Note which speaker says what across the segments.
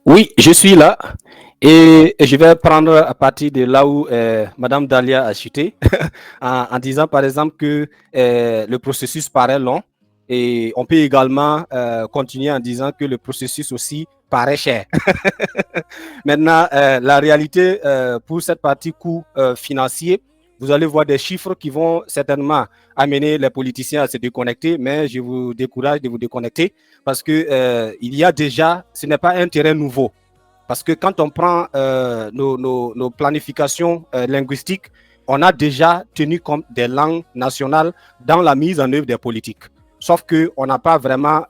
Speaker 1: Oui, je suis là et je vais prendre à partir de là où Madame Dalia a chuté en disant par exemple que le processus paraît long et on peut également continuer en disant que le processus aussi paraît cher. Maintenant, la réalité pour cette partie coût financier, vous allez voir des chiffres qui vont certainement amener les politiciens à se déconnecter, mais je vous décourage de vous déconnecter parce que il y a déjà, ce n'est pas un terrain nouveau. Parce que quand on prend nos planifications linguistiques, on a déjà tenu compte des langues nationales dans la mise en œuvre des politiques. Sauf qu'on n'a pas vraiment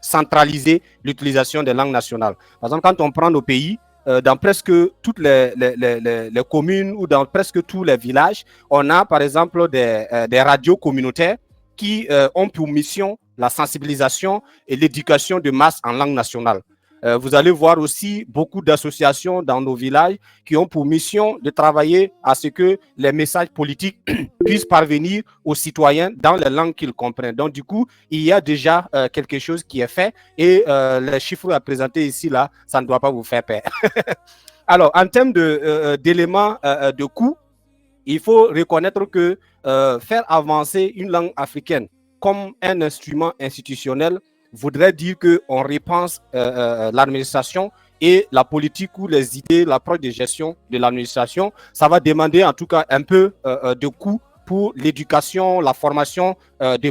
Speaker 1: centralisé l'utilisation des langues nationales. Par exemple, quand on prend nos pays, dans presque toutes les communes ou dans presque tous les villages, on a par exemple des radios communautaires qui ont pour mission la sensibilisation et l'éducation de masse en langue nationale. Vous allez voir aussi beaucoup d'associations dans nos villages qui ont pour mission de travailler à ce que les messages politiques puissent parvenir aux citoyens dans les langues qu'ils comprennent. Donc, du coup, il y a déjà quelque chose qui est fait et les chiffres à présenter ici, là, ça ne doit pas vous faire peur. Alors, en termes d'éléments de coût, il faut reconnaître que faire avancer une langue africaine comme un instrument institutionnel voudrait dire qu'on repense l'administration et la politique ou les idées, l'approche de gestion de l'administration. Ça va demander en tout cas un peu de coûts pour l'éducation, la formation de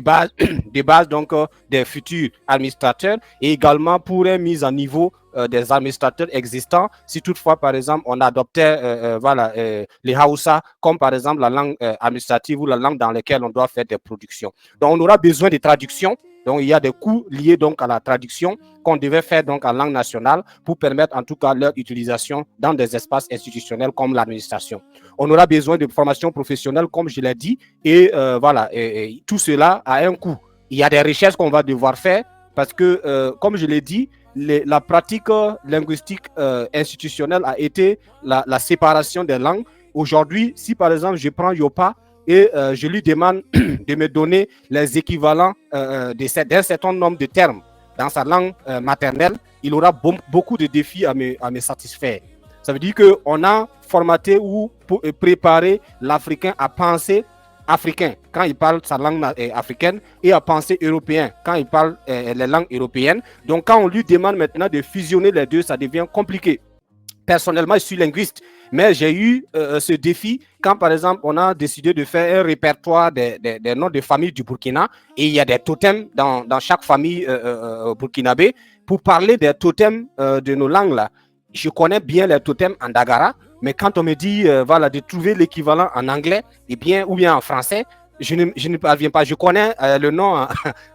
Speaker 1: base donc, des futurs administrateurs et également pour une mise à niveau des administrateurs existants. Si toutefois, par exemple, on adoptait voilà, les Hausa comme par exemple la langue administrative ou la langue dans laquelle on doit faire des productions. Donc, on aura besoin de traduction. Donc, il y a des coûts liés donc à la traduction qu'on devait faire donc en langue nationale pour permettre en tout cas leur utilisation dans des espaces institutionnels comme l'administration. On aura besoin de formation professionnelle, comme je l'ai dit, et voilà, et tout cela a un coût. Il y a des recherches qu'on va devoir faire parce que, comme je l'ai dit, la pratique linguistique institutionnelle a été la séparation des langues. Aujourd'hui, si par exemple je prends Yopa, et je lui demande de me donner les équivalents d'un certain nombre de termes dans sa langue maternelle, il aura beaucoup de défis à me satisfaire. Ça veut dire qu'on a formaté ou préparé l'Africain à penser africain quand il parle sa langue africaine et à penser européen quand il parle les langues européennes. Donc quand on lui demande maintenant de fusionner les deux, ça devient compliqué. Personnellement, je suis linguiste, mais j'ai eu ce défi quand, par exemple, on a décidé de faire un répertoire des noms de famille du Burkina et il y a des totems dans chaque famille burkinabé pour parler des totems de nos langues là. Je connais bien les totems en Dagara, mais quand on me dit voilà, de trouver l'équivalent en anglais eh bien, ou bien en français, je ne parviens pas. Je connais le nom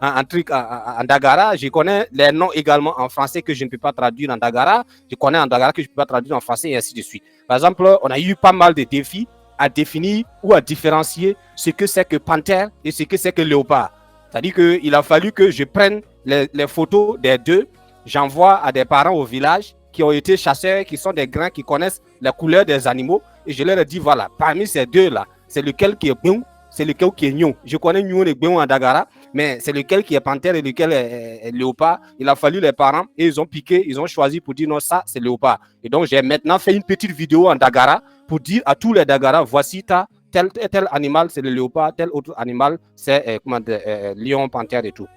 Speaker 1: en Dagara, je connais les noms également en français que je ne peux pas traduire en Dagara, je connais en Dagara que je ne peux pas traduire en français et ainsi de suite. Par exemple, on a eu pas mal de défis à définir ou à différencier ce que c'est que panthère et ce que c'est que léopard. C'est-à-dire qu'il a fallu que je prenne les photos des deux, j'envoie à des parents au village qui ont été chasseurs, qui sont des grands, qui connaissent les couleurs des animaux, et je leur ai dit, voilà, parmi ces deux-là, c'est lequel qui est bon, c'est lequel qui est Nyon. Je connais Nyon et Béon en Dagara, mais c'est lequel qui est panthère et lequel est léopard. Il a fallu les parents et ils ont piqué, ils ont choisi pour dire non, ça c'est léopard. Et donc j'ai maintenant fait une petite vidéo en Dagara pour dire à tous les Dagara, voici tel animal c'est le léopard, tel autre animal c'est lion, panthère et tout.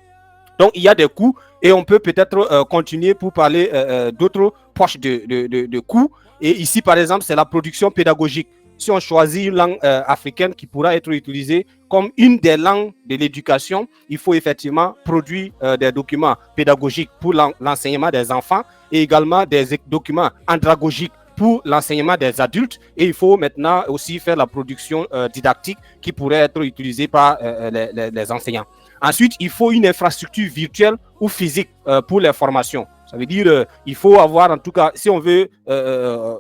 Speaker 1: Donc, il y a des coûts et on peut peut-être continuer pour parler d'autres poches de coûts. Et ici, par exemple, c'est la production pédagogique. Si on choisit une langue africaine qui pourra être utilisée comme une des langues de l'éducation, il faut effectivement produire des documents pédagogiques pour l'enseignement des enfants et également des documents andragogiques pour l'enseignement des adultes. Et il faut maintenant aussi faire la production didactique qui pourrait être utilisée par les enseignants. Ensuite, il faut une infrastructure virtuelle ou physique pour les formations. Ça veut dire il faut avoir, en tout cas, si on veut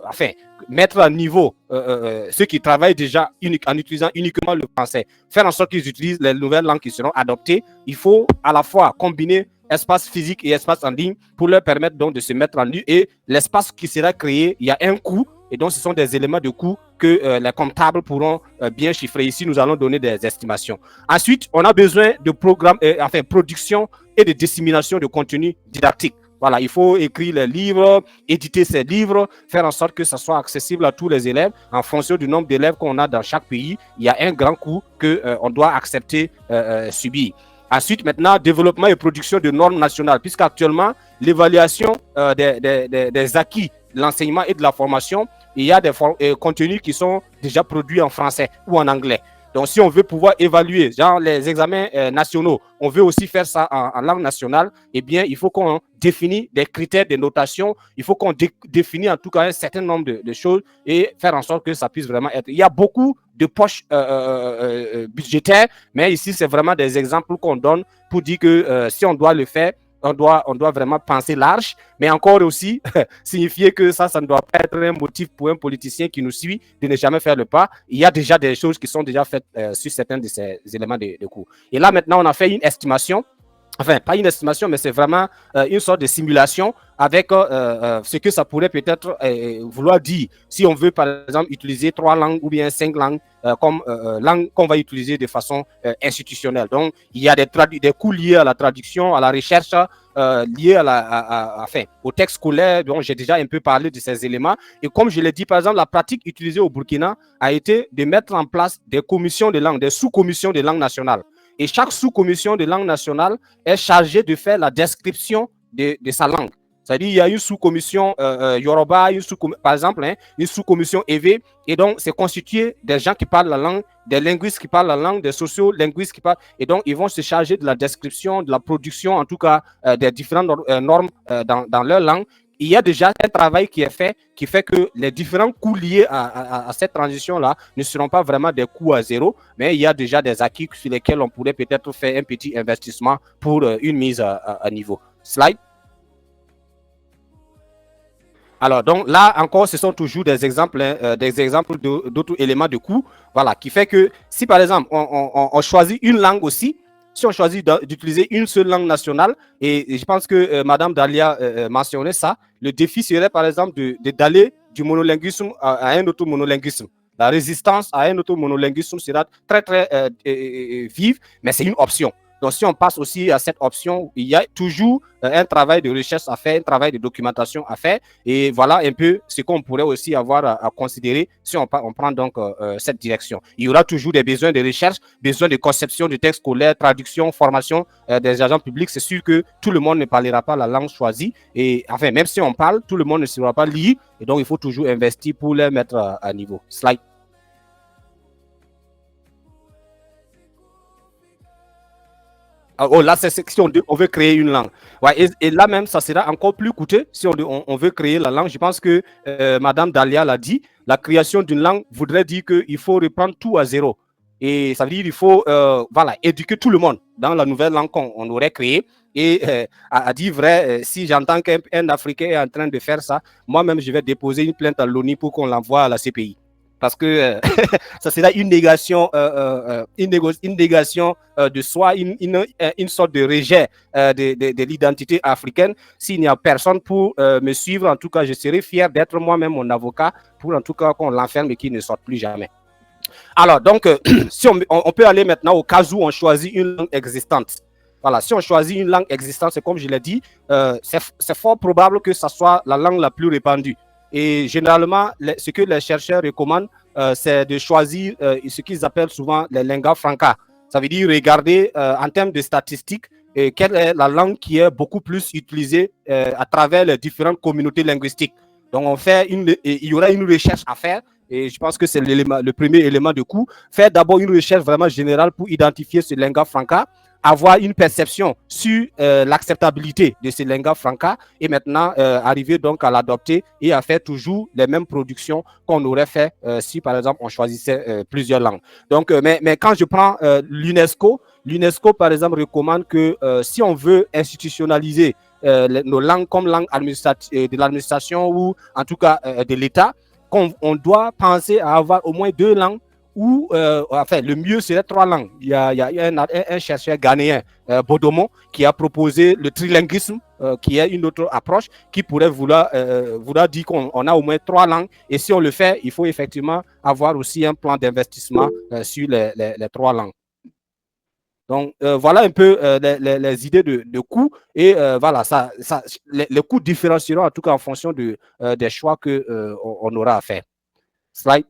Speaker 1: enfin, mettre à niveau ceux qui travaillent déjà en utilisant uniquement le français, faire en sorte qu'ils utilisent les nouvelles langues qui seront adoptées, il faut à la fois combiner espace physique et espace en ligne pour leur permettre donc de se mettre en ligne. Et l'espace qui sera créé, il y a un coût. Et donc, ce sont des éléments de coût que les comptables pourront bien chiffrer. Ici, nous allons donner des estimations. Ensuite, on a besoin de programmes, enfin, production et de dissémination de contenu didactique. Voilà, il faut écrire les livres, éditer ces livres, faire en sorte que ça soit accessible à tous les élèves. En fonction du nombre d'élèves qu'on a dans chaque pays, il y a un grand coût qu'on doit accepter subir. Ensuite, maintenant, développement et production de normes nationales, puisqu'actuellement, l'évaluation des acquis de l'enseignement et de la formation, il y a des contenus qui sont déjà produits en français ou en anglais. Donc, si on veut pouvoir évaluer, genre les examens nationaux, on veut aussi faire ça en langue nationale, eh bien, il faut qu'on définisse des critères de notation, il faut qu'on définisse en tout cas un certain nombre de choses et faire en sorte que ça puisse vraiment être. Il y a beaucoup de poches budgétaires, mais ici, c'est vraiment des exemples qu'on donne pour dire que si on doit le faire, on doit vraiment penser large, mais encore aussi signifier que ça ne doit pas être un motif pour un politicien qui nous suit de ne jamais faire le pas. Il y a déjà des choses qui sont déjà faites sur certains de ces éléments de cours. Et là, maintenant, on a fait une estimation. Enfin, pas une estimation, mais c'est vraiment une sorte de simulation avec ce que ça pourrait peut-être vouloir dire. Si on veut, par exemple, utiliser 3 langues ou bien 5 langues comme langue qu'on va utiliser de façon institutionnelle. Donc, il y a des coûts liés à la traduction, à la recherche, liés au texte scolaire. Donc, j'ai déjà un peu parlé de ces éléments. Et comme je l'ai dit, par exemple, la pratique utilisée au Burkina a été de mettre en place des commissions de langue, des sous-commissions de langue nationale. Et chaque sous-commission de langue nationale est chargée de faire la description de sa langue. C'est-à-dire, il y a une sous-commission Yoruba, par exemple, une sous-commission EV, et donc c'est constitué des gens qui parlent la langue, des linguistes qui parlent la langue, des sociolinguistes qui parlent, et donc ils vont se charger de la description, de la production, en tout cas, des différentes normes dans leur langue. Il y a déjà un travail qui est fait, qui fait que les différents coûts liés à cette transition-là ne seront pas vraiment des coûts à zéro, mais il y a déjà des acquis sur lesquels on pourrait peut-être faire un petit investissement pour une mise à niveau. Slide. Alors, donc là encore, ce sont toujours des exemples d'autres éléments de coût, voilà, qui fait que si par exemple, on choisit une langue aussi, si on choisit d'utiliser une seule langue nationale, et je pense que Madame Dalia mentionnait ça, le défi serait par exemple d'aller du monolinguisme à un autre monolinguisme. La résistance à un autre monolinguisme sera très, très vive, mais c'est une option. Donc, si on passe aussi à cette option, il y a toujours un travail de recherche à faire, un travail de documentation à faire. Et voilà un peu ce qu'on pourrait aussi avoir à considérer si on prend donc cette direction. Il y aura toujours des besoins de recherche, besoin de conception de textes scolaires, traduction, formation des agents publics. C'est sûr que tout le monde ne parlera pas la langue choisie. Et enfin, même si on parle, tout le monde ne saura pas lire. Et donc, il faut toujours investir pour les mettre à niveau. Slide. Oh, là, c'est si on veut créer une langue. Ouais, et là même, ça sera encore plus coûteux si on veut créer la langue. Je pense que Madame Dalia l'a dit, la création d'une langue voudrait dire qu'il faut reprendre tout à zéro. Et ça veut dire qu'il faut voilà, éduquer tout le monde dans la nouvelle langue qu'on aurait créée. Et à dire vrai, si j'entends qu'un Africain est en train de faire ça, moi-même, je vais déposer une plainte à l'ONU pour qu'on l'envoie à la CPI. Parce que ça sera une négation, une négation de soi, une sorte de rejet de l'identité africaine. S'il n'y a personne pour me suivre, en tout cas, je serai fier d'être moi-même mon avocat pour en tout cas qu'on l'enferme et qu'il ne sorte plus jamais. Alors, donc, si on peut aller maintenant au cas où on choisit une langue existante. Voilà, si on choisit une langue existante, c'est comme je l'ai dit, c'est fort probable que ce soit la langue la plus répandue. Et généralement, ce que les chercheurs recommandent, c'est de choisir ce qu'ils appellent souvent les lingua franca. Ça veut dire regarder en termes de statistiques quelle est la langue qui est beaucoup plus utilisée à travers les différentes communautés linguistiques. Donc, il y aura une recherche à faire. Et je pense que c'est le premier élément de coût. Faire d'abord une recherche vraiment générale pour identifier ce lingua franca, avoir une perception sur l'acceptabilité de ces lingua franca et maintenant arriver donc à l'adopter et à faire toujours les mêmes productions qu'on aurait fait si par exemple on choisissait plusieurs langues. Donc, mais quand je prends l'UNESCO par exemple recommande que si on veut institutionnaliser nos langues comme langue de l'administration ou en tout cas de l'État, on doit penser à avoir au moins 2 langues ou enfin le mieux serait 3 langues. Il y a un chercheur ghanéen, Bodomo, qui a proposé le trilinguisme, qui est une autre approche qui pourrait vouloir dire qu'on a au moins 3 langues. Et si on le fait, il faut effectivement avoir aussi un plan d'investissement sur les 3 langues. Donc, voilà un peu les idées de coûts. Et voilà, les coûts différencieront en tout cas en fonction des choix qu'on aura à faire. Slide.